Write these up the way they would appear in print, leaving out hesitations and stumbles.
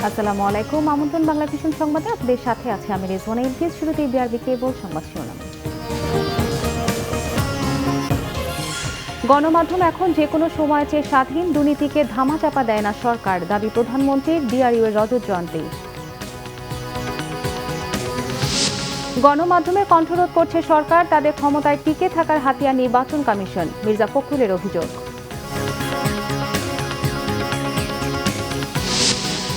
আসসালামু আলাইকুম। আমন্ত্রণ বাংলা ভিশন সংবাদে আপনাদের সাথে আছে আমি রেজওয়ানা ইলকিস। শুরুতেই বিআরবি কেবল সংবাদ শিরোনাম। গণমাধ্যম এখন যে কোনো সময় চেয়ে স্বাধীন, দুর্নীতিকে ধামাচাপা দেয় না সরকার, দাবি প্রধানমন্ত্রীর। ডিআরইউ এর রজত জয়ন্তী। গণমাধ্যমের কণ্ঠরোধ করছে সরকার, তাদের ক্ষমতায় টিকে থাকার হাতিয়ার নির্বাচন কমিশন, মির্জা ফখরুলের অভিযোগ।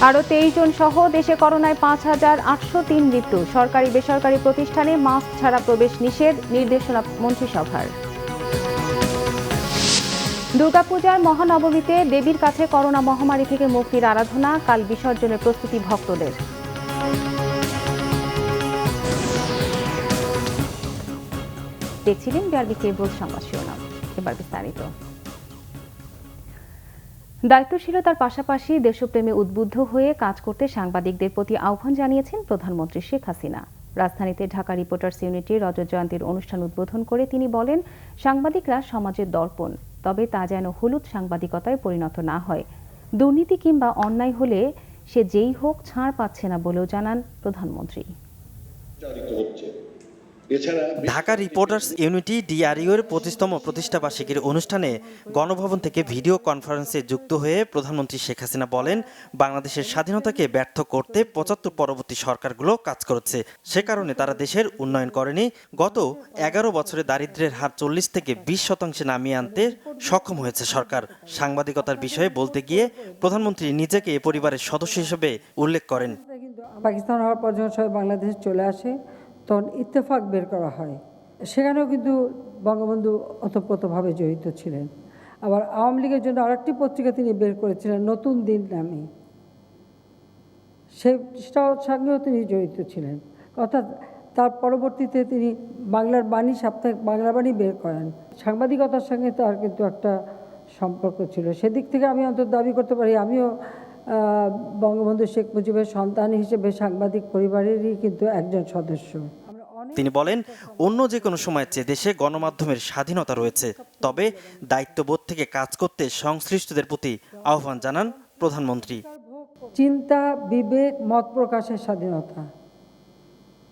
আরও 23 জন সহ দেশে করোনায় 5,803 মৃত্যু। সরকারি বেসরকারি প্রতিষ্ঠানে মাস্ক ছাড়া প্রবেশ নিষেধ, নির্দেশনা মন্ত্রিসভার। দুর্গাপূজার মহানবমীতে দেবীর কাছে করোনা মহামারী থেকে মুক্তির আরাধনা, কাল বিসর্জনের প্রস্তুতি ভক্তদের। দেখছিলেন বিআরবি কেবল সংবাদ শিরোনাম। এবার বিস্তারিত। দায়িত্বশীলতার পাশাপাশি দেশপ্রেমে উদ্বুদ্ধ হয়ে কাজ করতে সাংবাদিকদের প্রতি আহ্বান জানিয়েছেন প্রধানমন্ত্রী শেখ হাসিনা। রাজধানীতে ঢাকা রিপোর্টার্স ইউনিটির রজত জয়ন্তীর অনুষ্ঠান উদ্বোধন করে তিনি বলেন, সাংবাদিকরা সমাজের দর্পণ, তবে তা যেন হলুদ সাংবাদিকতায় পরিণত না হয়। দুর্নীতি কিংবা অন্যায় হলে সে যেই হোক ছাড় পাচ্ছে না বলেও জানান প্রধানমন্ত্রী। ঢাকা রিপোর্টার্স ইউনিটি ডিআরইউ এর 25তম প্রতিষ্ঠাবার্ষিকীর অনুষ্ঠানে গণভবন থেকে ভিডিও কনফারেন্সে যুক্ত হয়ে প্রধানমন্ত্রী শেখ হাসিনা বলেন, বাংলাদেশের স্বাধীনতাকে ব্যর্থ করতে 75 পরবর্তী সরকারগুলো কাজ করেছে। সে কারণে তারা দেশের উন্নয়ন করেনি। গত 11 বছরে দারিদ্র্যের হার 40 থেকে 20% নামিয়ে আনতে সক্ষম হয়েছে সরকার। সাংবাদিকতার বিষয়ে বলতে গিয়ে প্রধানমন্ত্রী নিজেকে এ পরিবারের সদস্য হিসেবে উল্লেখ করেন। পাকিস্তান হওয়ার পর যখন সবাই বাংলাদেশে চলে আসে তখন ইত্তেফাক বের করা হয়, সেখানেও কিন্তু বঙ্গবন্ধু ওতপ্রোতভাবে জড়িত ছিলেন। আবার আওয়ামী লীগের জন্য আরেকটি পত্রিকা তিনি বের করেছিলেন নতুন দিন নামে, সেটাও সঙ্গেও তিনি জড়িত ছিলেন। অর্থাৎ তার পরবর্তীতে তিনি বাংলার বাণী, সাপ্তাহিক বাংলা বাণী বের করেন। সাংবাদিকতার সঙ্গে তার কিন্তু একটা সম্পর্ক ছিল। সেদিক থেকে আমি অন্তত দাবি করতে পারি, আমিও বঙ্গবন্ধু শেখ মুজিবের সন্তান হিসেবে সাংবাদিক পরিবারেরই কিন্তু একজন সদস্য। তিনি বলেন, অন্য যে কোনো সময়ের চেয়ে দেশে গণমাধ্যমের স্বাধীনতা রয়েছে, তবে দায়িত্ববোধ থেকে কাজ করতে সংশ্লিষ্টদের প্রতি আহ্বান জানান প্রধানমন্ত্রী। চিন্তা, বিবেক, মত প্রকাশের স্বাধীনতা,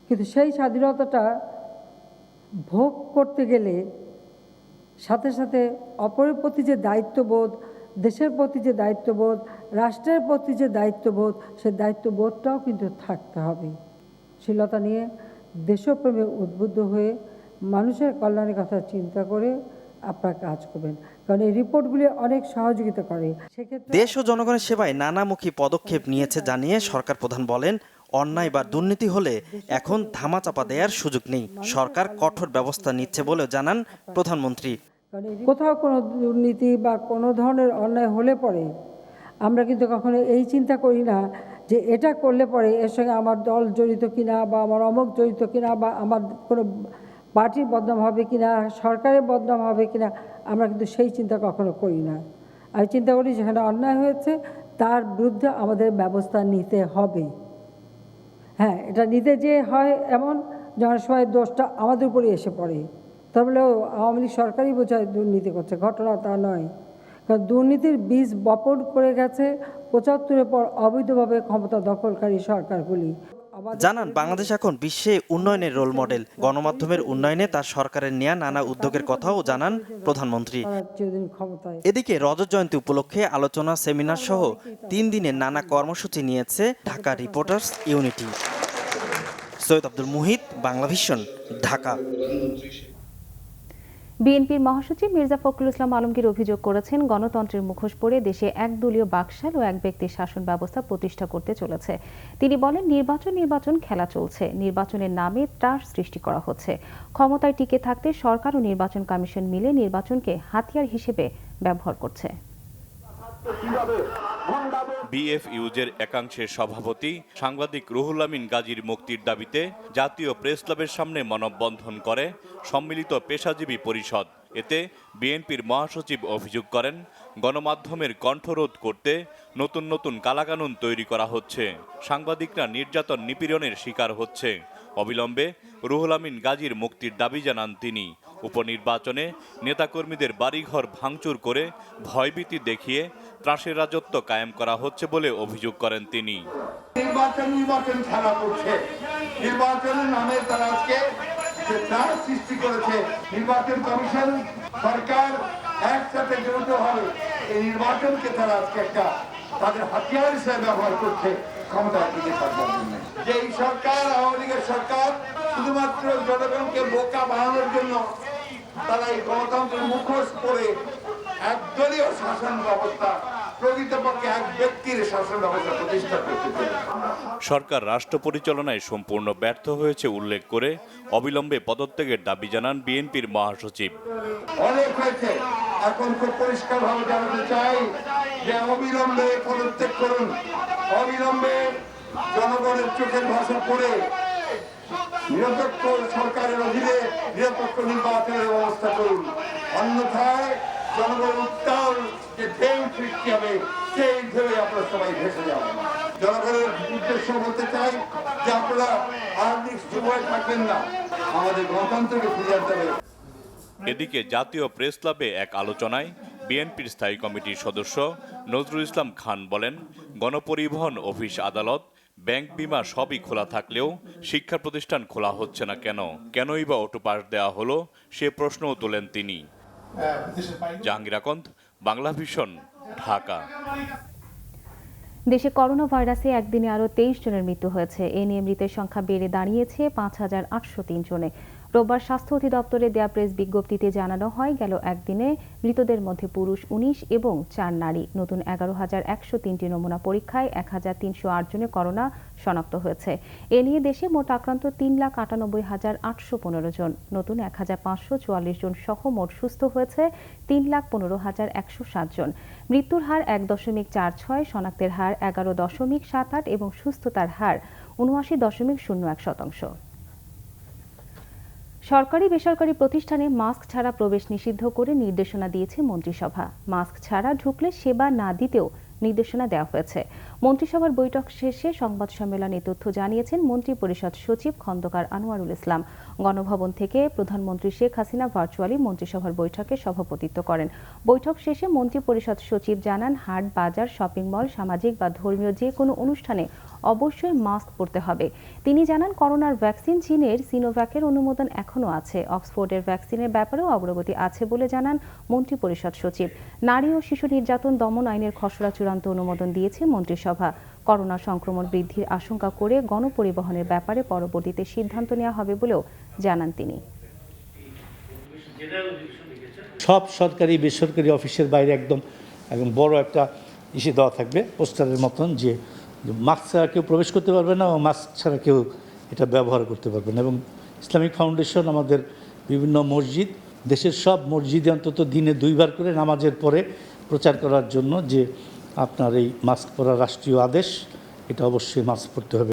কিন্তু সেই স্বাধীনতাটা ভোগ করতে গেলে সাথে সাথে অপরের প্রতি যে দায়িত্ববোধ, দেশের প্রতি যে দায়িত্ববোধ, রাষ্ট্রের প্রতি যে দায়িত্ববোধ, সে দায়িত্ববোধটাও কিন্তু থাকতে হবে। শীলতা নিয়ে দেশপ্রেমে উদ্বুদ্ধ হয়ে মানুষের কল্যাণের কথা চিন্তা করে আপনারা কাজ করবেন, কারণ এই রিপোর্টগুলি অনেক সহযোগিতা করে। সেক্ষেত্রে দেশ ও জনগণের সেবায় নানামুখী পদক্ষেপ নিয়েছে জানিয়ে সরকার প্রধান বলেন, অন্যায় বা দুর্নীতি হলে এখন ধামাচাপা দেওয়ার সুযোগ নেই। সরকার কঠোর ব্যবস্থা নিচ্ছে বলেও জানান প্রধানমন্ত্রী। কোথাও কোনো দুর্নীতি বা কোনো ধরনের অন্যায় হলে পরে আমরা কিন্তু কখনো এই চিন্তা করি না যে এটা করলে পরে এর সঙ্গে আমার দল জড়িত কিনা, বা আমার অমুক জড়িত কিনা, বা আমার কোনো পার্টির বদনাম হবে কিনা, সরকারের বদনাম হবে কিনা। আমরা কিন্তু সেই চিন্তা কখনো করি না। আমি চিন্তা করি যেখানে অন্যায় হয়েছে তার বিরুদ্ধে আমাদের ব্যবস্থা নিতে হবে। হ্যাঁ, এটা নিতে যে হয় এমন যখন সময় দোষটা আমাদের উপরে এসে পড়ে, তাহলে আওয়ামী লীগ সরকারই বোঝায় দুর্নীতি করছে, ঘটনা তা নয়। কারণ দুর্নীতির বীজ বপন করে গেছে 75-এর পর অবৈধভাবে ক্ষমতা দখলকারী সরকারগুলি। জানান, বাংলাদেশ এখন বিশ্বে উন্নয়নের রোল মডেল। গণমাধ্যমের উন্নয়নে তার সরকারের নেয়া নানা উদ্যোগের কথাও জানান প্রধানমন্ত্রী। এদিকে রজত জয়ন্তী উপলক্ষে আলোচনা, সেমিনার সহ 3 দিনের নানা কর্মসূচি নিয়েছে Dhaka Reporters Unity. Syed Abdul Muhit, Bangla Vision, Dhaka. বিএনপির মহাসচিব মির্জা ফখরুল ইসলাম আলমগীর অভিযোগ করেছেন, গণতন্ত্রের মুখোশ পরে দেশে একদলীয় বাকশাল ও এক ব্যক্তির শাসন ব্যবস্থা প্রতিষ্ঠা করতে চলেছে। তিনি বলেন, নির্বাচন খেলা চলছে, নির্বাচনের নামে ত্রাস সৃষ্টি করা হচ্ছে। ক্ষমতায় টিকে থাকতে সরকার ও নির্বাচন কমিশন মিলে নির্বাচনকে হাতিয়ার হিসেবে ব্যবহার করছে। বিএফইউজের একাংশের সভাপতি সাংবাদিক রুহুল আমিন গাজীর মুক্তির দাবিতে জাতীয় প্রেস ক্লাবের সামনে মানববন্ধন করে সম্মিলিত পেশাজীবী পরিষদ। এতে বিএনপির মহাসচিব অভিযোগ করেন, গণমাধ্যমের কণ্ঠরোধ করতে নতুন নতুন কালাকানুন তৈরি করা হচ্ছে, সাংবাদিকরা নির্যাতন নিপীড়নের শিকার হচ্ছে। অবিলম্বে রুহুল আমিন গাজীর মুক্তির দাবি জানান তিনি। উপনির্বাচনে নেতাকর্মীদের বাড়িঘর ভাঙচুর করে ভয়ভীতি দেখিয়ে ত্রাসের রাজত্ব কায়েম করা হচ্ছে বলে অভিযোগ করেন তিনি। নির্বাচন খেলা করছে, নির্বাচনের নামে তারা আজকে যে ত্রাস সৃষ্টি করেছে। নির্বাচন কমিশন সরকার একসাথে জড়িত হবে, এই নির্বাচনকে তারা আজকে একটা তাদের হাতিয়ার হিসেবে ব্যবহার করছে ক্ষমতার দিকে থাকার জন্য। যে এই সরকার, আওয়ামী লীগের সরকার, শুধুমাত্র জনগণকে বোকা বানানোর জন্য তারা এই গণতন্ত্রের মুখোশ পরে একদলীয় শাসন ব্যবস্থা, প্রকৃতপক্ষে এক ব্যক্তির শাসন ব্যবস্থা প্রতিষ্ঠা করতে পারে। সরকার রাষ্ট্র পরিচালনায় সম্পূর্ণ ব্যর্থ হয়েছে উল্লেখ করে অবিলম্বে পদত্যাগের দাবি জানান বিএনপির মহাসচিব। অনেক হয়েছে, এখন খুব পরিষ্কার ভাবে জানাতে চাই যে অবিলম্বে পদত্যাগ করুন, অবিলম্বে জনগণের চোখের ভাষা পড়ে নিরপেক্ষ সরকারের অধীনে নিরপেক্ষ নির্বাচনের ব্যবস্থা করুন। অন্যথায় জনগণের উত্তাল যে ঢেউ সৃষ্টি হবে, সেই ঢেউ আপনারা সবাই ভেসে যাবেন। জনগণের উদ্দেশ্য বলতে চাই যে আপনারা আর নিশ্চয় থাকবেন না, আমাদের গণতন্ত্রকে ফিরে আনতে হবে। এদিকে জাতীয় প্রেস ক্লাবে এক আলোচনায় বিএনপির স্থায়ী কমিটির সদস্য নজরুল ইসলাম খান বলেন, গণপরিবহন অফিস, আদালত, ব্যাংক, বিমা সবই খোলা থাকলেও শিক্ষা প্রতিষ্ঠান খোলা হচ্ছে না কেনই বা অটোপাস দেওয়া হলো সে প্রশ্নও তোলেন তিনি। জাহাঙ্গীর আকন্দ, বাংলা ভিশন, ঢাকা। দেশে করোনা ভাইরাসে একদিনে আরও 23 জনের মৃত্যু হয়েছে। এ নিয়ে মৃতের সংখ্যা বেড়ে দাঁড়িয়েছে 5,803 জনে। রোববার স্বাস্থ্য অধিদপ্তরে দেয়া প্রেস বিজ্ঞপ্তিতে জানানো হয়, গেল একদিনে মৃতদের মধ্যে পুরুষ 19 এবং 4 নারী। নতুন 11,103টি নমুনা পরীক্ষায় 1,308 জনের করোনা শনাক্ত হয়েছে। এ নিয়ে দেশে মোট আক্রান্ত 3,98,815 জন। নতুন 1,544 জন সহ মোট সুস্থ হয়েছে 3,15,107 জন। মৃত্যুর হার 1.46, শনাক্তের হার 11.78 এবং সুস্থতার হার 79.01%। সরকারি বেসরকারি প্রতিষ্ঠানে মাস্ক ছাড়া প্রবেশ নিষিদ্ধ করে নির্দেশনা দিয়েছে মন্ত্রিসভা। মাস্ক ছাড়া ঢুকলে সেবা না দিতেও নির্দেশনা দেওয়া হয়েছে। মন্ত্রিসভার বৈঠক শেষে সংবাদ সম্মেলনে তথ্য জানিয়েছেন মন্ত্রিপরিষদ সচিব খন্দকার আনোয়ারুল ইসলাম। গণভবন থেকে প্রধানমন্ত্রী শেখ হাসিনা ভার্চুয়ালি মন্ত্রিসভার বৈঠকে সভাপতিত্ব করেন। বৈঠক শেষে মন্ত্রিপরিষদ সচিব জানান, হাট, বাজার, শপিং মল, সামাজিক বা ধর্মীয় যে কোনো অনুষ্ঠানে অবশ্যই মাস্ক পরতে হবে। তিনি জানান, করোনার ভ্যাকসিন চীনের সিনোভ্যাকের অনুমোদন এখনও আছে। অক্সফোর্ডের ভ্যাকসিনের ব্যাপারেও অগ্রগতি আছে বলে জানান মন্ত্রিপরিষদ সচিব। নারী ও শিশু নির্যাতন দমন আইনের খসড়া চূড়ান্ত অনুমোদন দিয়েছে মন্ত্রিসভা। করোনা সংক্রমণ বৃদ্ধির আশঙ্কা করে গণপরিবহনের ব্যাপারে পরবর্তীতে সিদ্ধান্ত নেওয়া হবে বলেও জানান তিনি। সব সরকারি বেসরকারি অফিসের বাইরে একদম বড় একটা ইসে দেওয়া থাকবে, পোস্টারের মতন, যে মাস্ক ছাড়া কেউ প্রবেশ করতে পারবে না এবং মাস্ক ছাড়া কেউ এটা ব্যবহার করতে পারবে না। এবং ইসলামিক ফাউন্ডেশন আমাদের বিভিন্ন মসজিদ, দেশের সব মসজিদে অন্তত দিনে 2 বার করে নামাজের পরে প্রচার করার জন্য যে আপনার এই মাস্ক পরা রাষ্ট্রীয় আদেশ, এটা অবশ্যই মাস্ক পরতে হবে।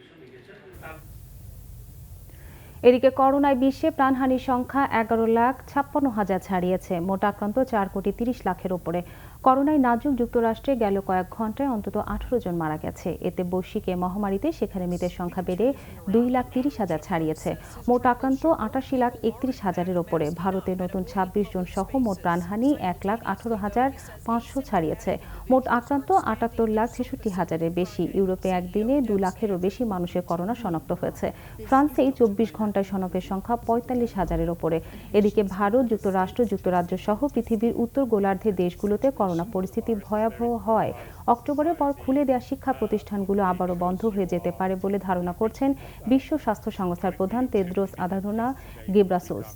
এদিকে করোনায় বিশ্বে প্রাণহানির সংখ্যা 11,56,000 ছাড়িয়েছে। মোট আক্রান্ত 4,30,00,000-এর উপরে। করোনায় নাজুক যুক্তরাষ্ট্রে গেল কয়েক ঘন্টায় অন্তত 18 জন মারা গেছে। এতে বৈশ্বিক এ মহামারীতে সেখানে মৃতের সংখ্যা বেড়ে 2,30,000 ছাড়িয়েছে। মোট আক্রান্ত 88,31,000-এর উপরে। ভারতে নতুন 26 জন সহ মোট প্রাণহানি 1,18,500 ছাড়িয়েছে। মোট আক্রান্ত 78,63,000-এর বেশি। ইউরোপে একদিনে 2 লাখেরও বেশি মানুষের করোনা শনাক্ত হয়েছে। ফ্রান্সে 24 ঘন্টায় শনাক্তের সংখ্যা 45,000-এর উপরে। এদিকে ভারত, যুক্তরাষ্ট্র, যুক্তরাজ্য সহ পৃথিবীর উত্তর গোলার্ধের দেশগুলোতে করোনা পরিস্থিতি ভয়াবহ হওয়ায় অক্টোবরের পর খুলে দেওয়া শিক্ষা প্রতিষ্ঠানগুলো আবারও বন্ধ হয়ে যেতে পারে বলে ধারণা করছেন বিশ্ব স্বাস্থ্য সংস্থার প্রধান Tedros Adhanom Ghebreyesus.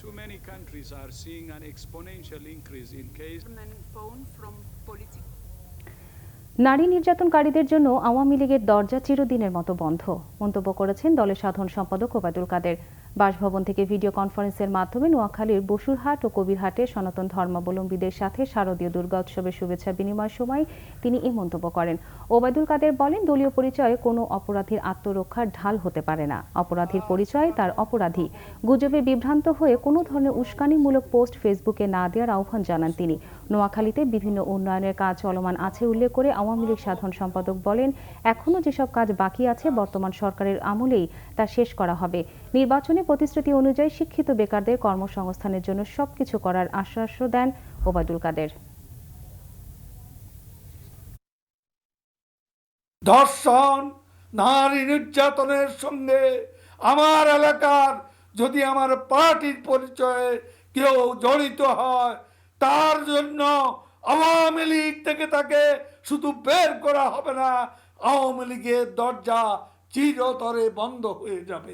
Too many countries are seeing an exponential increase in cases. নারী নির্যাতনকারীদের জন্য আওয়ামী লীগের দরজা চিরদিনের মতো বন্ধ, মন্তব্য করেছেন দলের সাধারণ সম্পাদক ওবায়দুল কাদের। বাসভবন থেকে ভিডিও কনফারেন্সের মাধ্যমে নোয়াখালীর বসুরহাট ও কবিরহাটে সনাতন ধর্মাবলম্বীদের সাথে শারদীয় দুর্গা উৎসবের শুভেচ্ছা বিনিময়ের সময় তিনি এই মন্তব্য করেন। ওবায়দুল কাদের বলেন, দলীয় পরিচয় কোনো অপরাধীর আত্মরক্ষার ঢাল হতে পারে না। অপরাধীর পরিচয় তার অপরাধী। গুজবে বিভ্রান্ত হয়ে কোনো ধরনের উস্কানিমূলক পোস্ট ফেসবুকে না দেওয়ার আহ্বান জানান তিনি। নোয়াখালীতে বিভিন্ন উন্নয়নের কাজ চলমান আছে উল্লেখ করে আওয়ামী লীগ সাধারণ সম্পাদক বলেন, এখনও যেসব কাজ বাকি আছে বর্তমান সরকারের আমলেই তা শেষ করা হবে। নির্বাচনে প্রতিশ্রুতি অনুযায়ী শিক্ষিত বেকারদের কর্মসংস্থানের জন্য সবকিছু করার আশ্বাস দেন ওবায়দুল কাদের। ধর্ষণ, নারী নির্যাতনের সঙ্গে আমার এলাকার যদি আমার পার্টির পরিচয়ে কেউ জড়িত হয়, তার জন্য আওয়ামী লীগ থেকে তাকে শুধু বের করা হবে না, আওয়ামী লীগের দরজা চিরতরে বন্ধ হয়ে যাবে।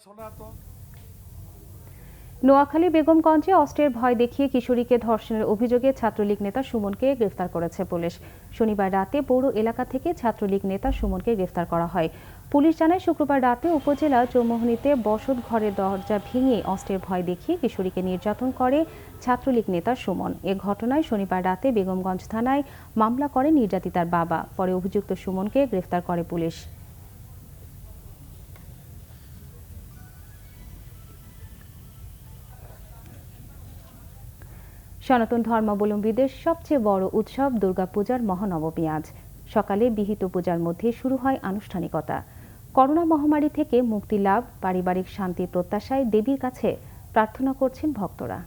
সনাতন নোয়াখালী বেগমগঞ্জে অস্ত্রের ভয় দেখিয়ে কিশোরীকে ধর্ষণের অভিযোগে ছাত্রলীগ নেতা সুমনকে গ্রেফতার করেছে পুলিশ। শনিবার রাতে পৌর এলাকা থেকে ছাত্রলীগ নেতা সুমনকে গ্রেফতার করা হয়। পুলিশ জানায়, শুক্রবার রাতে উপজেলার চৌমোহনীতে বসত ঘরের দরজা ভেঙে অস্ত্রের ভয় দেখিয়ে কিশোরীকে নির্যাতন করে ছাত্রলীগ নেতা সুমন। এ ঘটনায় শনিবার রাতে বেগমগঞ্জ থানায় মামলা করে নির্যাতিতার বাবা। পরে অভিযুক্ত সুমনকে গ্রেফতার করে পুলিশ। সনাতন ধর্মাবলম্বীদের সবচেয়ে বড় উৎসব দুর্গাপূজার মহানবমী আজ সকালে বিহিত পূজার মধ্যে শুরু হয় আনুষ্ঠানিকতা। করোনা মহামারী থেকে মুক্তি লাভ, পারিবারিক শান্তির প্রত্যাশায় দেবীর কাছে প্রার্থনা করছেন ভক্তরা।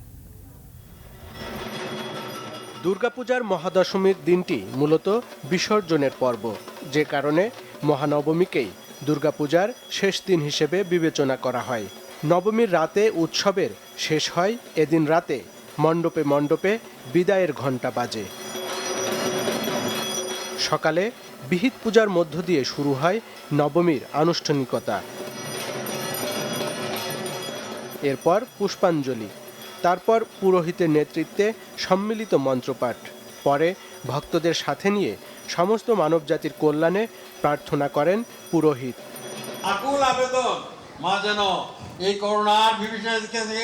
দুর্গাপূজার মহাদশমীর দিনটি মূলত বিসর্জনের পর্ব, যে কারণে মহানবমীকেই দুর্গাপূজার শেষ দিন হিসেবে বিবেচনা করা হয়। নবমীর রাতে উৎসবের শেষ হয়, এদিন রাতে মণ্ডপে মণ্ডপে বিদায়ের ঘণ্টা বাজে। সকালে বিহিত পূজার মধ্য দিয়ে শুরু হয় নবমীর আনুষ্ঠানিকতা। এরপর পুষ্পাঞ্জলি, তারপর পুরোহিতের নেতৃত্বে সম্মিলিত মন্ত্রপাঠ, পরে ভক্তদের সাথে নিয়ে সমস্ত মানবজাতির কল্যাণে প্রার্থনা করেন পুরোহিত। আকুল আবেদন, মা যেন এই করোনার বিভীষণ থেকে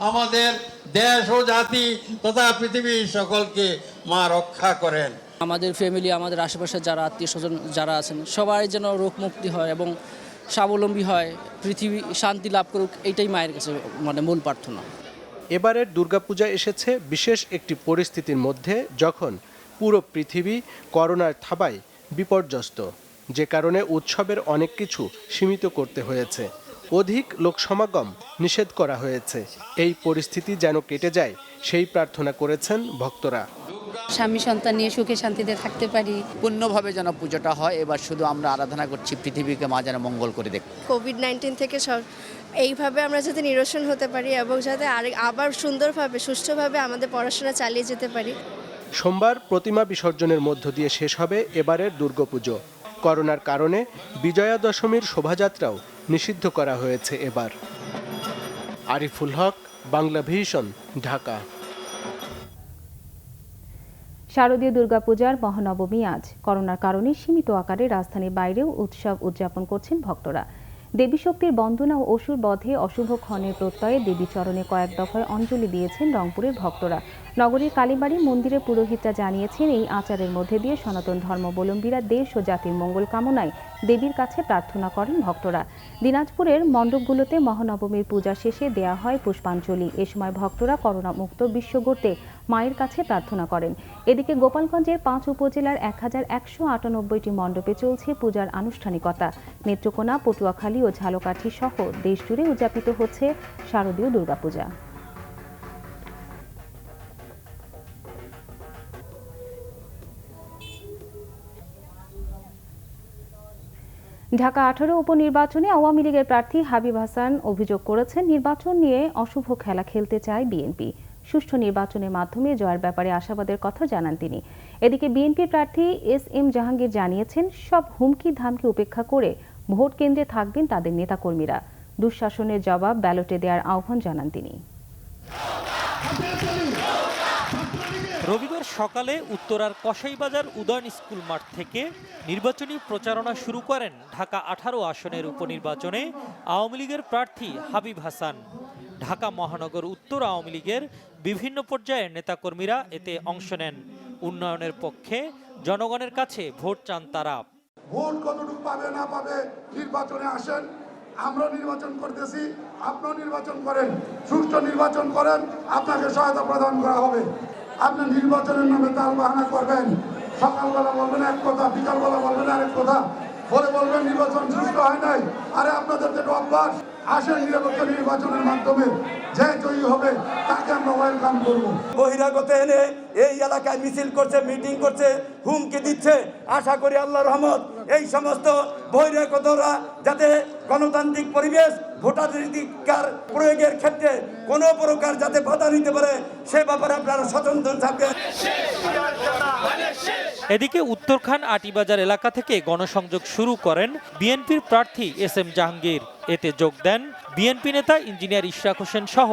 আমাদের দেশ ও জাতি তথা পৃথিবীর সকলকে মা রক্ষা করেন। আমাদের ফ্যামিলি, আমাদের আশেপাশে যারা আত্মীয় স্বজন যারা আছেন, সবাই যেন রোগ মুক্তি হয় এবং স্বাবলম্বী হয়, পৃথিবী শান্তি লাভ করুক, এইটাই মায়ের কাছে মূল প্রার্থনা। এবারের দুর্গাপূজা এসেছে বিশেষ একটি পরিস্থিতির মধ্যে, যখন পুরো পৃথিবী করোনার থাবায় বিপর্যস্ত, যে কারণে উৎসবের অনেক কিছু সীমিত করতে হয়েছে। অধিক লোক সমাগম নিষেধ করা হয়েছে। এই পরিস্থিতি যেন কেটে যায়, সেই প্রার্থনা করেছেন ভক্তরা। স্বামী সন্তান নিয়ে সুখে শান্তিতে থাকতে পারি, পূর্ণভাবে যেন পুজোটা হয়। এবার শুধু আমরা আরাধনা করছি পৃথিবীকে মা যেন মঙ্গল করে দেখ। কোভিড-19 থেকে এইভাবে আমরা যাতে নিরসন হতে পারি এবং যাতে আবার সুন্দরভাবে সুষ্ঠুভাবে আমাদের পড়াশোনা চালিয়ে যেতে পারি। সোমবার প্রতিমা বিসর্জনের মধ্য দিয়ে শেষ হবে এবারের দুর্গাপুজো। করোনার কারণে বিজয়া দশমীর শোভাযাত্রাও নিষিদ্ধ করা হয়েছে এবার। আরিফুল হক, বাংলা ভিশন, ঢাকা। শারদীয় দুর্গাপূজার মহানবমী আজ করোনার কারণে সীমিত আকারে রাজধানীর বাইরেও উৎসব উদযাপন করছেন ভক্তরা। দেবী শক্তির বন্দনা ও অসুর বধে অশুভ ক্ষণের প্রত্যয়ে দেবী চরণে কয়েক দফায় অঞ্জলি দিয়েছেন রংপুরের ভক্তরা। নগরীর কালীবাড়ি মন্দিরের পুরোহিতরা জানিয়েছেন, এই আচারের মধ্যে দিয়ে সনাতন ধর্মাবলম্বীরা দেশ ও জাতির মঙ্গল কামনায় দেবীর কাছে প্রার্থনা করেন ভক্তরা। দিনাজপুরের মণ্ডপগুলোতে মহানবমীর পূজা শেষে দেয়া হয় পুষ্পাঞ্জলি। এ সময় ভক্তরা করোনা মুক্ত বিশ্ব গড়তে মায়ের কাছে প্রার্থনা করেন। এদিকে গোপালগঞ্জের 5 উপজেলার 1198টি মণ্ডপে চলছে পূজার আনুষ্ঠানিকতা। নেত্রকোনা, পটুয়াখালী ও ঝালকাঠি সহ দেশজুড়ে উদযাপিত হচ্ছে শারদীয় দুর্গাপূজা। ঢাকা 18 উপনির্বাচনে আওয়ামী লীগের প্রার্থী হাবিব হাসান অভিযোগ করেছেন, নির্বাচন নিয়ে অশুভ খেলা খেলতে চায় বিএনপি। সুষ্ঠু নির্বাচনের মাধ্যমে জয়ের ব্যাপারে আশাবাদের কথা জানান তিনি। এদিকে বিএনপি প্রার্থী এস.এম. জাহাঙ্গীর জানিয়েছেন, সব হুমকি ধামকি উপেক্ষা করে ভোট কেন্দ্রে থাকবেন তাদের নেতাকর্মীরা। দুঃশাসনের জবাব ব্যালটে দেওয়ার আহ্বান জানান তিনি। রবিবার সকালে উত্তরার কসাইবাজার উদয়ন স্কুল মাঠ থেকে নির্বাচনী প্রচারণা শুরু করেন ঢাকা 18 আসনের উপনির্বাচনে আওয়ামী লীগের প্রার্থী হাবিব হাসান। ঢাকা মহানগর উত্তর আওয়ামী লীগের বিভিন্ন পর্যায়ের নেতাকর্মীরা এতে অংশ নেন। উন্নয়নের পক্ষে জনগণের কাছে ভোট চান তারা। ভোট কতটুকু পাবে না পাবে নির্বাচনে আসেন, আমরা নির্বাচন করতেছি, আপনারা নির্বাচন করেন, সুষ্ঠু নির্বাচন করেন, আপনাকে সহায়তা প্রদান করা হবে। আপনি নির্বাচনের নামে তাল বাহানা করবেন, সকালবেলা বলবেন এক কথা, বিকালবেলা বলবেন আরেক কথা, পরে বলবেন নির্বাচন সুষ্ঠু হয় নাই। আরে আপনাদের যেটা অভ্যাস, আসল নিরপেক্ষ নির্বাচনের মাধ্যমে যে জয়ী হবে তাকে আমরা ওয়েলকাম করব। বহিরাগত এনে এই এলাকায় মিছিল করছে, মিটিং করছে, হুমকি দিচ্ছে। আশা করি আল্লাহর রহমত এই সমস্ত বহিরাগতরা যাতে গণতান্ত্রিক পরিবেশ ভোটাধিকার প্রয়োগের ক্ষেত্রে কোনো প্রকার যাতে বাধা নিতে পারে সে ব্যাপারে আপনারা সচেতন থাকবেন। এদিকে উত্তরখান আটিবাজার এলাকা থেকে গণসংযোগ শুরু করেন বিএনপির প্রার্থী SM জাহাঙ্গীর। এতে যোগ দেন বিএনপি নেতা ইঞ্জিনিয়ার ইশরাক হোসেন সহ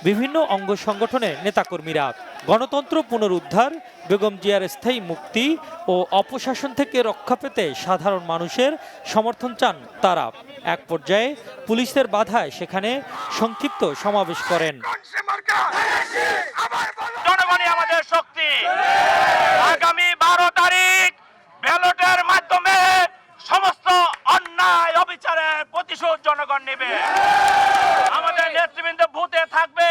বিভিন্ন অঙ্গ সংগঠনের নেতাকর্মীরা। গণতন্ত্র পুনরুদ্ধার, বেগম জিয়ার স্থায়ী মুক্তি ও অপশাসন থেকে রক্ষা পেতে সাধারণ মানুষের সমর্থন চান তারা। এক পর্যায়ে পুলিশের বাধায় সেখানে সংক্ষিপ্ত সমাবেশ করেন। জনগণই আমাদের শক্তি। আগামী 12 তারিখ ব্যালটের মাধ্যমে সমস্ত অন্যায় অবিচারের প্রতিশোধ জনগণ নেবে। আমাদের নেতৃবৃন্দ ভূতে থাকবে।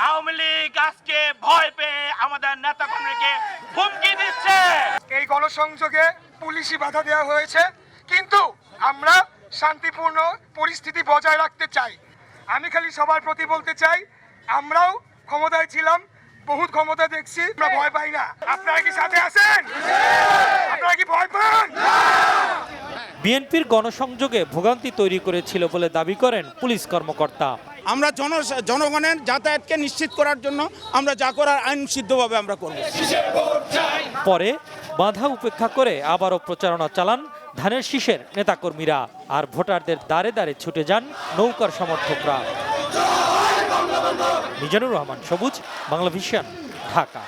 আওয়ামী লীগ আজকে ভয় পেয়ে আমাদের নেতাকর্মীকে হুমকি দিচ্ছে। এই গণসংযোগে পুলিশি বাধা দেওয়া হয়েছে, কিন্তু আমরা শান্তিপূর্ণ পরিস্থিতি বজায় রাখতে চাই। আমি খালি সবার প্রতি বলতে চাই, আমরাও ক্ষমতায় ছিলাম, বহুত ক্ষমতা দেখছি, আমরা ভয় পাই না। আপনারা কি সাথে আছেন? আপনারা কি ভয় পান? বিএনপির গণসংযোগে ভোগান্তি তৈরি করেছিল বলে দাবি করেন পুলিশ কর্মকর্তা। আমরা জনগণের যাতায়াতকে নিশ্চিত করার জন্য আমরা যা করার আইন সিদ্ধভাবে আমরা করব। পরে বাধা উপেক্ষা করে আবারও প্রচারণা চালান ধানের শীষের নেতাকর্মীরা, আর ভোটারদের দ্বারে দ্বারে ছুটে যান নৌকার সমর্থকরা। মিজানুর রহমান সবুজ, বাংলাভিশন, ঢাকা।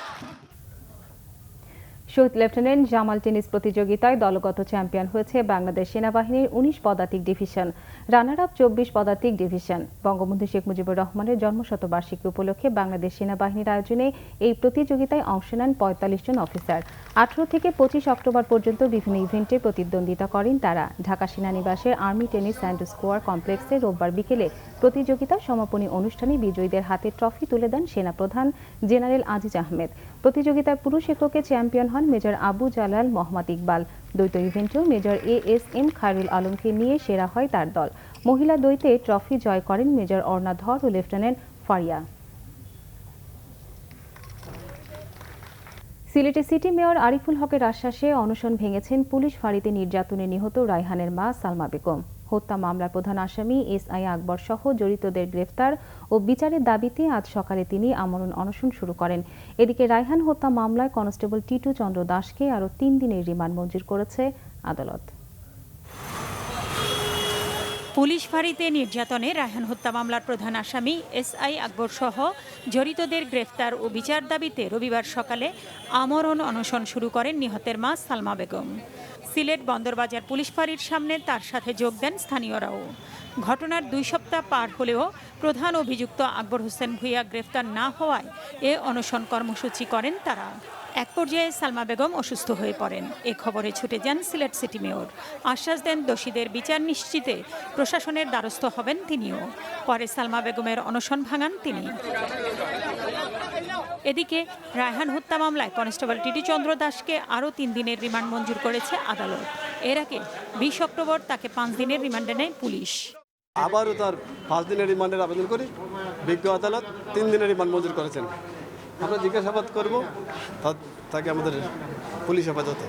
শহীদ লেফটেন্যান্ট জামাল টেনিস প্রতিযোগিতায় দলগত চ্যাম্পিয়ন হয়েছে বাংলাদেশ সেনাবাহিনীর 19 পদাতিক ডিভিশন, রানার আপ 24 পদাতিক ডিভিশন। বঙ্গবন্ধু শেখ মুজিবুর রহমানের জন্মশতবার্ষিকী উপলক্ষে বাংলাদেশ সেনাবাহিনীর আয়োজনে এই প্রতিযোগিতায় অংশ নেন 45 জন অফিসার। 18 থেকে 25 অক্টোবর পর্যন্ত বিভিন্ন ইভেন্টে প্রতিদ্বন্দ্বিতা করেন তারা। ঢাকা সেনানিবাসের আর্মি টেনিস অ্যান্ড স্কোয়ার কমপ্লেক্সে রোববার বিকেলে প্রতিযোগিতার সমাপনী অনুষ্ঠানে বিজয়ীদের হাতে ট্রফি তুলে দেন সেনাপ্রধান জেনারেল আজিজ আহমেদ। প্রতিযোগিতায় পুরুষ এককে চ্যাম্পিয়ন হন মেজর আবু জালাল মোহাম্মদ ইকবাল। দ্বৈত ইভেন্টেও মেজর ASM খায়রুল আলমকে নিয়ে সেরা হয় তার দল। মহিলা দ্বৈতে ট্রফি জয় করেন মেজর অর্ণা ধর ও লেফটেন্যান্ট ফারিয়া। সিলেটে সিটি মেয়র আরিফুল হকের আশ্বাসে অনশন ভেঙেছেন পুলিশ ফাঁড়িতে নির্যাতনে নিহত রায়হানের মা সালমা বেগম। হত্যা মামলার প্রধান আসামি SI আকবর সহ জড়িতদের গ্রেফতার ও বিচারের দাবিতে আজ সকালে তিনি আমরণ অনশন শুরু করেন। এদিকে রায়হান হত্যা মামলায় কনস্টেবল টিটু চন্দ্র দাসকে আরও 3 দিনের রিমান্ড মঞ্জুর করেছে আদালত। পুলিশ ফাঁড়িতে নির্যাতনে রায়হান হত্যা মামলার প্রধান আসামি SI আকবর সহ জড়িতদের গ্রেফতার ও বিচার দাবিতে রবিবার সকালে আমরণ অনশন শুরু করেন নিহতের মা সালমা বেগম। সিলেট বন্দরবাজার পুলিশ ফাঁড়ির সামনে তার সাথে যোগ দেন স্থানীয়রাও। ঘটনার 2 সপ্তাহ পার হলেও প্রধান অভিযুক্ত আকবর হোসেন ভূঁইয়া গ্রেফতার না হওয়ায় এ অনশন কর্মসূচি করেন তারা। এক পর্যায়ে সালমা বেগম অসুস্থ হয়ে পড়েন। এ খবরে ছুটে যান সিলেট সিটি মেয়র। আশ্বাস দেন দোষীদের বিচার নিশ্চিতে প্রশাসনের দ্বারস্থ হবেন তিনিও। পরে সালমা বেগমের অনশন ভাঙান তিনি। এদিকে রায়হান হত্যা মামলায় কনস্টেবল টিটু চন্দ্র দাসকে আরও 3 দিনের রিমান্ড মঞ্জুর করেছে আদালত। এর আগে 20 অক্টোবর তাকে 5 দিনের রিমান্ডে নেয় পুলিশ। আবারও তার 5 দিনের রিমান্ডের আবেদন করি, বিজ্ঞ আদালত 3 দিনের রিমান্ড মঞ্জুর করেছেন। আমরা জিজ্ঞাসাবাদ করব তাকে আমাদের পুলিশ হেফাজতে।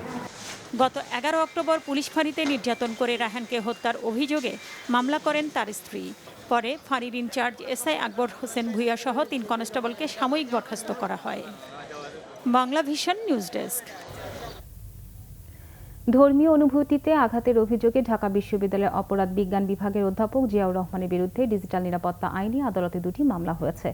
গত 11 অক্টোবর পুলিশ ফাঁড়িতে নির্যাতন করে রায়হানকে হত্যার অভিযোগে মামলা করেন তার স্ত্রী। পরে ফাঁড়ির ইনচার্জ SI আকবর হোসেন ভূঁইয়া সহ 3 কনস্টেবলকে সাময়িক বরখাস্ত করা হয়। Banglavision news desk. ধর্মীয় অনুভূতিতে আঘাতের অভিযোগে ঢাকা বিশ্ববিদ্যালয়ের অপরাধ বিজ্ঞান বিভাগের অধ্যাপক জিয়াউর রহমানের বিরুদ্ধে ডিজিটাল নিরাপত্তা আইনে আদালতে 2টি মামলা হয়েছে।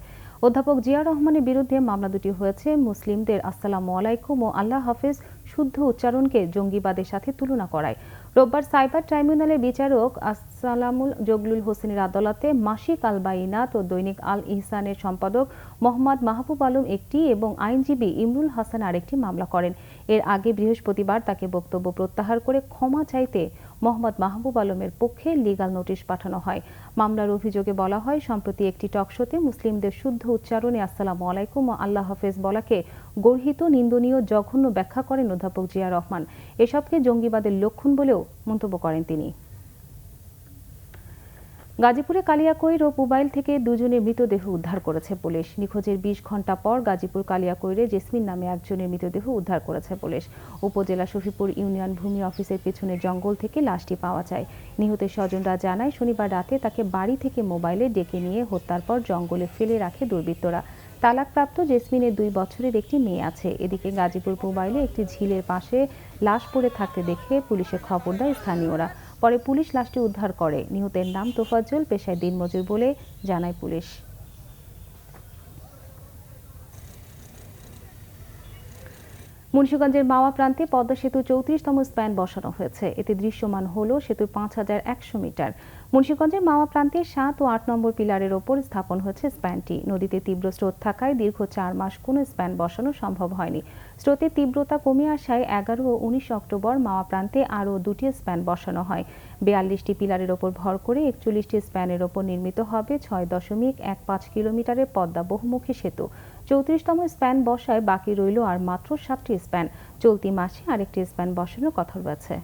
অধ্যাপক জিয়াউর রহমানের বিরুদ্ধে মামলা দুটি হয়েছে মুসলিমদের আসসালামু আলাইকুম ও আল্লাহ হাফেজ শুদ্ধ উচ্চারণকে জঙ্গিবাদের সাথে তুলনা করায়। রোববার সাইবার ট্রাইব্যুনালের বিচারক আসসালামুল জগলুল হোসেনের আদালতে মাসিক আল বাইনাত ও দৈনিক আল ইহসানের সম্পাদক মোহাম্মদ মাহবুব আলম একটি এবং আইনজীবী ইমরুল হাসান আরেকটি মামলা করেন। এর আগে বৃহস্পতিবার তাকে বক্তব্য প্রত্যাহার করে ক্ষমা চাইতে মোহাম্মদ মাহবুব আলমের পক্ষে লিগাল নোটিশ পাঠানো হয়। মামলার অভিযোগে বলা হয়, সম্প্রতি একটি টকশোতে মুসলিমদের শুদ্ধ উচ্চারণে আসসালামু আলাইকুম ও আল্লাহ হাফেজ বলাকে গর্হিত, নিন্দনীয়, জঘন্য ব্যাখ্যা করেন অধ্যাপক জিয়া রহমান। এসবকে জঙ্গিবাদের লক্ষণ বলেও মন্তব্য করেন তিনি। গাজীপুরে কালিয়াকৈর ও পুবাইল থেকে দুজনের মৃতদেহ উদ্ধার করেছে পুলিশ। নিখোঁজের ২০ ঘণ্টা পর গাজীপুর কালিয়াকৈরে জেসমিন নামে একজনের মৃতদেহ উদ্ধার করেছে পুলিশ। উপজেলা শফিপুর ইউনিয়ন ভূমি অফিসের পেছনে জঙ্গল থেকে লাশটি পাওয়া যায়। নিহতের স্বজনরা জানায়, শনিবার রাতে তাকে বাড়ি থেকে মোবাইলে ডেকে নিয়ে হত্যার পর জঙ্গলে ফেলে রাখে দুর্বৃত্তরা। তালাকপ্রাপ্ত জেসমিনের ২ বছরের একটি মেয়ে আছে। এদিকে গাজীপুর পুবাইলে একটি ঝিলের পাশে লাশ পড়ে থাকতে দেখে পুলিশে খবর দেয় স্থানীয়রা। পরে পুলিশ লাশটি উদ্ধার করে। নিহতের নাম তোফাজ্জল, পেশায় দিনমজুর বলে জানায় পুলিশ। মুন্সিগঞ্জের মাওয়া প্রান্তে পদ্মা সেতু ৩৪তম স্প্যান বসানো হয়েছে। এতে দৃশ্যমান হল সেতুর ৫,১০০ মিটার। মুন্সিগঞ্জের মাওয়া প্রান্তে ৭ ও ৮ নম্বর পিলারের ওপর স্থাপন হয়েছে স্প্যানটি। নদীতে তীব্র স্রোত থাকায় দীর্ঘ ৪ মাস কোনো স্প্যান বসানো সম্ভব হয়নি। স্রোতের তীব্রতা কমে আসায় ১১ ও ১৯ অক্টোবর মাওয়া প্রান্তে আরও ২টি স্প্যান বসানো হয়। ৪২টি পিলারের ওপর ভর করে ৪১টি স্প্যানের ওপর নির্মিত হবে ৬.১৫ কিলোমিটারের পদ্মা বহুমুখী সেতু। ৩৪তম স্প্যান বসায় বাকি রইল আর মাত্র ৭টি স্প্যান। চলতি মাসে আরেকটি স্প্যান বসানোর কথা রয়েছে।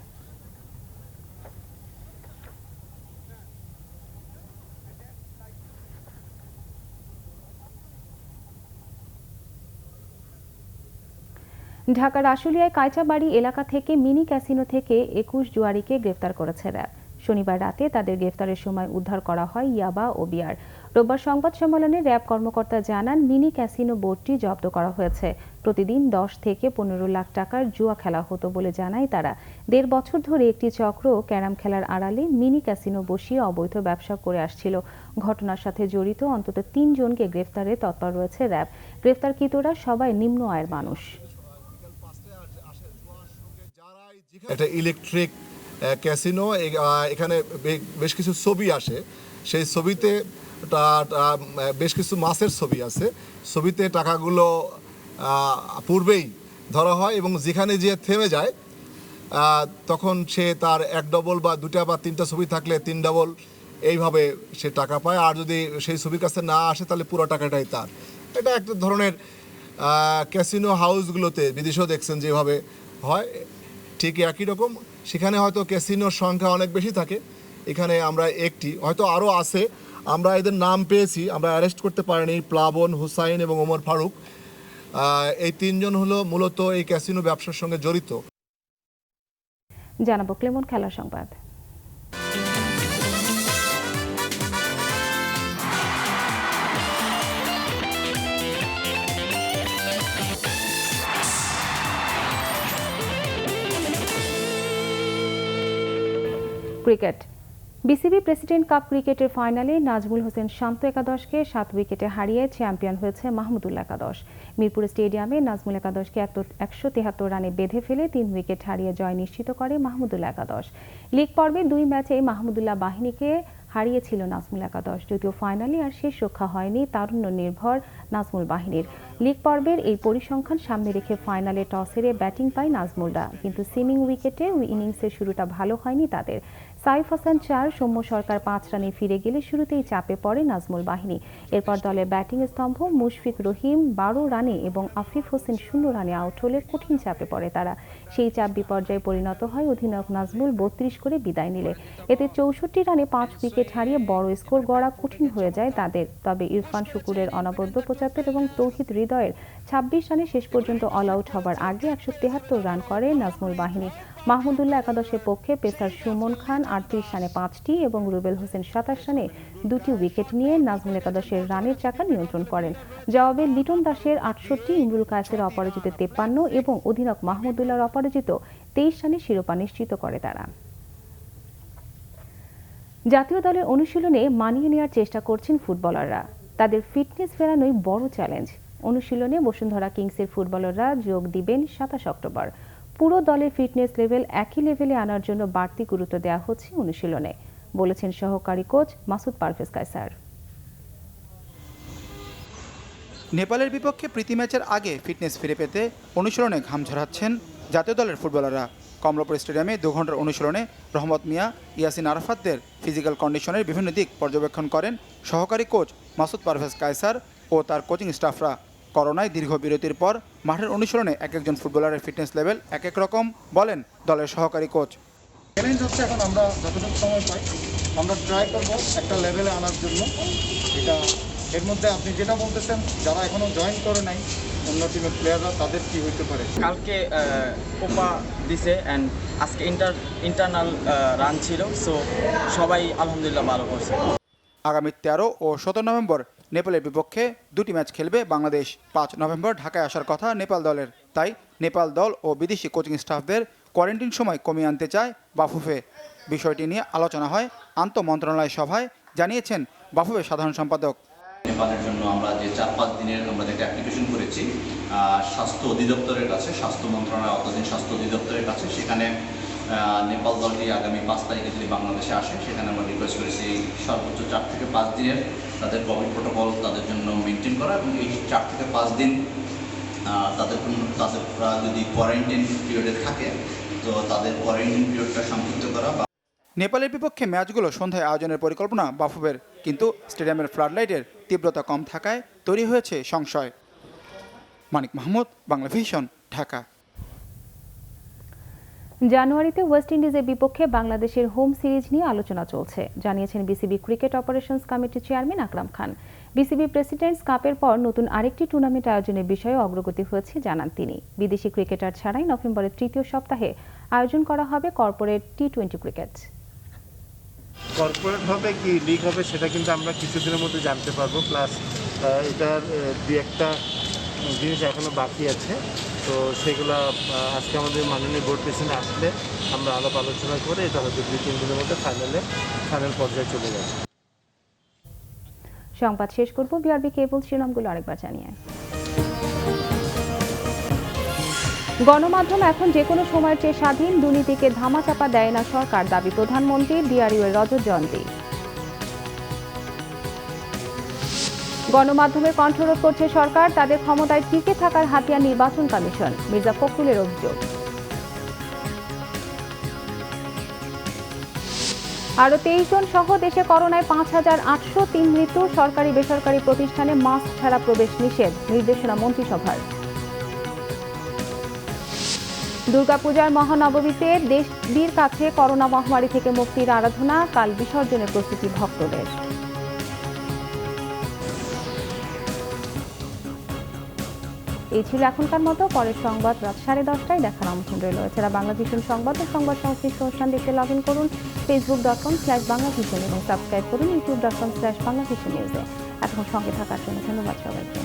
ঢাকার আশুলিয়ায় কায়চাবাড়ি এলাকা থেকে মিনি ক্যাসিনো থেকে ২১ জুয়ারিকে গ্রেফতার করেছে র্যাব। শনিবার রাতে তাদের গ্রেফতারের সময় উদ্ধার করা হয় ইয়াবা ও বিয়ার। রোববার সংবাদ সম্মেলনে র্যাব কর্মকর্তা জানান, মিনি ক্যাসিনো বোর্ডটি জব্দ করা হয়েছে। প্রতিদিন ১০ থেকে ১৫ লাখ টাকার জুয়া খেলা হতো বলে জানায় তারা। ১.৫ বছর ধরে একটি চক্র ক্যারাম খেলার আড়ালে মিনি ক্যাসিনো বসিয়ে অবৈধ ব্যবসা করে আসছিল। ঘটনার সাথে জড়িত অন্তত ৩ জনকে গ্রেফতারে তৎপর রয়েছে র্যাব। গ্রেফতারকৃতরা সবাই নিম্ন আয়ের মানুষ। একটা ইলেকট্রিক ক্যাসিনো, এখানে বেশ কিছু ছবি আসে। সেই ছবিতে বেশ কিছু মাছের ছবি আছে। ছবিতে টাকাগুলো পূর্বেই ধরা হয় এবং যেখানে যে থেমে যায় তখন সে তার ১ ডবল বা ২টা বা ৩টা ছবি থাকলে ৩ ডবল এইভাবে সে টাকা পায়। আর যদি সেই ছবির কাছে না আসে তাহলে পুরো টাকাটাই তার। এটা একটা ধরনের ক্যাসিনো হাউসগুলোতে বিদেশেও দেখছেন যেভাবে হয়, ঠিক একই রকম। সেখানে হয়তো ক্যাসিনোর সংখ্যা অনেক বেশি থাকে, এখানে আমরা একটি, হয়তো আরও আছে। আমরা এদের নাম পেয়েছি, আমরা অ্যারেস্ট করতে পারিনি। প্লাবন, হুসাইন এবং ওমর ফারুক, এই ৩ জন হলো মূলত এই ক্যাসিনো ব্যবসার সঙ্গে জড়িত। জানাবো ক্লেমন খেলার সংবাদ। ক্রিকেট। বিসিবি প্রেসিডেন্ট কাপ ক্রিকেটের ফাইনালে নাজমুল হোসেন শান্ত একাদশকে ৭ উইকেটে হারিয়ে চ্যাম্পিয়ন হয়েছে মাহমুদুল্লাহ একাদশ। মিরপুর স্টেডিয়ামে নাজমুল একাদশকে ১৭৩ রানে বেঁধে ফেলে ৩ উইকেট হারিয়ে জয় নিশ্চিত করে মাহমুদুল্লাহ একাদশ। লিগ পর্বে ২ ম্যাচে মাহমুদুল্লাহ বাহিনীকে হারিয়েছিল নাজমুল একাদশ। যদিও ফাইনালে আর শেষ রক্ষা হয়নি তারুণ্য নির্ভর নাজমুল বাহিনীর। লিগ পর্বের এই পরিসংখ্যান সামনে রেখে ফাইনালে টস হেরে ব্যাটিং পায় নাজমুলরা, কিন্তু সিমিং উইকেটে ইনিংসের শুরুটা ভালো হয়নি তাদের। সাইফ হাসান ৪, সৌম্য সরকার ৫ রানে ফিরে গেলে শুরুতেই চাপে পড়ে নাজমুল বাহিনী। এরপর দলের ব্যাটিং স্তম্ভ মুশফিক রহিম ১২ রানে এবং আফিফ হোসেন ০ রানে আউট হলে কঠিন চাপে পড়ে তারা। সেই চাপ বিপর্যয়ে পরিণত হয় অধিনায়ক নাজমুল ৩২ করে বিদায় নিলে। এতে ৬৪ রানে ৫ উইকেট হারিয়ে বড় স্কোর গড়া কঠিন হয়ে যায় তাদের। তবে ইরফান শুকুরের অনবদ্য ৭৫ এবং তৌহিদ হৃদয়ের ২৬ রানে শেষ পর্যন্ত অল আউট হবার আগে ১৭৩ রান করে নাজমুল বাহিনী। মাহমুদুল্লাহ একাদশের পক্ষে পেসার সুমন খান ৩৮ রানে ৫টি এবং রুবেল হোসেন ২৭ রানে ২টি উইকেট নিয়ে নাজমুল একাদশের রানের চাকা নিয়ন্ত্রণ করেন। জবাবে লিটন দাসের ৬৮, ইমরুল কায়েসের অপরাজিত ৫৩ এবং অধিনায়ক মাহমুদুল্লাহর অপরাজিত ২৩ রানে শিরোপা নিশ্চিত করে তারা। জাতীয় দলের অনুশীলনে মানিয়ে নেওয়ার চেষ্টা করছেন ফুটবলাররা। তাদের ফিটনেস ফেরানোই বড় চ্যালেঞ্জ। অনুশীলনে বসুন্ধরা কিংসের ফুটবলাররা যোগ দিবেন ২৭ অক্টোবর। পুরো দলের ফিটনেস লেভেল একই লেভেলে আনার জন্য বাড়তি গুরুত্ব দেওয়া হচ্ছে অনুশীলনে, বলেছেন সহকারী কোচ মাসুদ পারভেজ কায়সার। নেপালের বিপক্ষে প্রীতি ম্যাচের আগে ফিটনেস ফিরে পেতে অনুশীলনে ঘাম ঝরাচ্ছেন জাতীয় দলের ফুটবলাররা। কমলাপুর স্টেডিয়ামে ২ ঘন্টার অনুশীলনে রহমত মিয়া, ইয়াসিন আরাফাতদের ফিজিক্যাল কন্ডিশনের বিভিন্ন দিক পর্যবেক্ষণ করেন সহকারী কোচ মাসুদ পারভেজ কায়সার ও তার কোচিং স্টাফরা। করোনায় দীর্ঘ বিরতির পর মাঠের অনুশীলনে এক একজন ফুটবলারের ফিটনেস লেভেল এক এক রকম, বলেন দলের সহকারী কোচ। চ্যালেঞ্জ হচ্ছে এখন আমরা যতটুকু সময় পাই আমরা ট্রাই করবো একটা লেভেলে আনার জন্য। এটা এর মধ্যে আপনি যেটা বলতেছেন যারা এখনো জয়েন করে নাই অন্য টিমের প্লেয়াররা, তাদের কি হইতে পারে? কালকে কোপা দিছে অ্যান্ড আজকে ইন্টারনাল রান ছিল, সো সবাই আলহামদুলিল্লাহ ভালো করছে। আগামী 13 ও 17 নভেম্বর নেপালের বিপক্ষে 2টি ম্যাচ খেলবে বাংলাদেশ। 5 নভেম্বর ঢাকায় আসার কথা নেপাল দলের, তাই নেপাল দল ও বিদেশি কোচিং স্টাফদের কোয়ারেন্টিন সময় কমিয়ে আনতে চায় বাফুফে। বিষয়টি নিয়ে আলোচনা হয় আন্তঃমন্ত্রণালয় সভায়, জানিয়েছেন বাফুফের সাধারণ সম্পাদক। নেপালের জন্য আমরা যে 4-5 দিনের আমরা একটা অ্যাপ্লিকেশন করেছি স্বাস্থ্য অধিদপ্তরের কাছে, স্বাস্থ্য মন্ত্রণালয় অতদিন স্বাস্থ্য অধিদপ্তরের কাছে, সেখানে নেপাল দলটি আগামী 5 তারিখে যদি বাংলাদেশে আসে সেখানে আমরা রিকোয়েস্ট করেছি সর্বোচ্চ 4 থেকে 5 দিনের তাদের কোভিড প্রোটোকল তাদের জন্য মেনটেন করা, এবং এই 4 থেকে 5 দিন তাদের যদি কোয়ারেন্টাইন পিরিয়ডে থাকে তো তাদের কোয়ারেন্টাইন পিরিয়ডটা সংক্ষিপ্ত করা। নেপালের বিপক্ষে ম্যাচগুলো সন্ধ্যায় আয়োজনের পরিকল্পনা বাফুফের, কিন্তু স্টেডিয়ামের ফ্লাডলাইটের তীব্রতা কম থাকায় তৈরি হয়েছে সংশয়। মানিক মাহমুদ, বাংলা ভিশন, ঢাকা। জানুয়ারিতে ওয়েস্ট ইন্ডিজের বিপক্ষে বাংলাদেশের হোম সিরিজ নিয়ে আলোচনা চলছে, জানিয়েছেন বিসিবি ক্রিকেট অপারেশনস কমিটির chairman Akram Khan. BCB presidents কাপের পর নতুন আরেকটি টুর্নামেন্ট আয়োজনের বিষয়ে অগ্রগতি হয়েছে জানান তিনি। বিদেশি ক্রিকেটার ছাড়াই নভেম্বরের 3য় সপ্তাহে আয়োজন করা হবে কর্পোরেট টি20 ক্রিকেট। কর্পোরেট হবে কি লিগ হবে সেটা কিন্তু আমরা কিছুদিনের মধ্যে জানতে পারবো, প্লাস এটার দু একটা জিনিস এখনো বাকি আছে, তো সেগুলো আজকে আমাদের মাননীয় বোর্ড প্রেসিডেন্ট আসলে আমরা আলাপ আলোচনা করে এটা হয়তো 2-3 দিনের মধ্যে ফাইনাল পর্যায়ে চলে যাবে। সংবাদ শেষ করব বিআরবি কেবল শিরোনামগুলো আরেকবার জানিয়ে। গণমাধ্যম এখন যে কোনো সময়ের চেয়ে স্বাধীন, দুর্নীতিকে ধামাচাপা দেয় না সরকার, দাবি প্রধানমন্ত্রী। ডিআরইউ এর রজত জয়ন্তী। গণমাধ্যমের কণ্ঠরোধ করছে সরকার, তাদের ক্ষমতায় টিকে থাকার হাতিয়ার নির্বাচন কমিশন, মির্জা ফখরুলের অভিযোগ। আরও 23 জন সহ দেশে করোনায় 5,803 মৃত্যু, সরকারি বেসরকারি প্রতিষ্ঠানে মাস্ক ছাড়া প্রবেশ নিষেধ, নির্দেশনা মন্ত্রিসভার। দুর্গাপূজার মহানবমীতে দেশবির কাছে করোনা মহামারী থেকে মুক্তির আরাধনা, কাল বিসর্জনের প্রস্তুতি ভক্তদের। এই ছিল এখনকার মতো, পরের সংবাদ রাত 10:30টায় দেখার আমন্ত্রণ রইল। এছাড়া বাংলাভিশন সংবাদ ও সংবাদ সংশ্লিষ্ট অনুষ্ঠান দেখতে লগ ইন করুন facebook.com/বাংলাভিশন এবং সাবস্ক্রাইব করুন youtube.com/বাংলাভিশন নিউজে। এখন সঙ্গে থাকার জন্য ধন্যবাদ সবাইকে।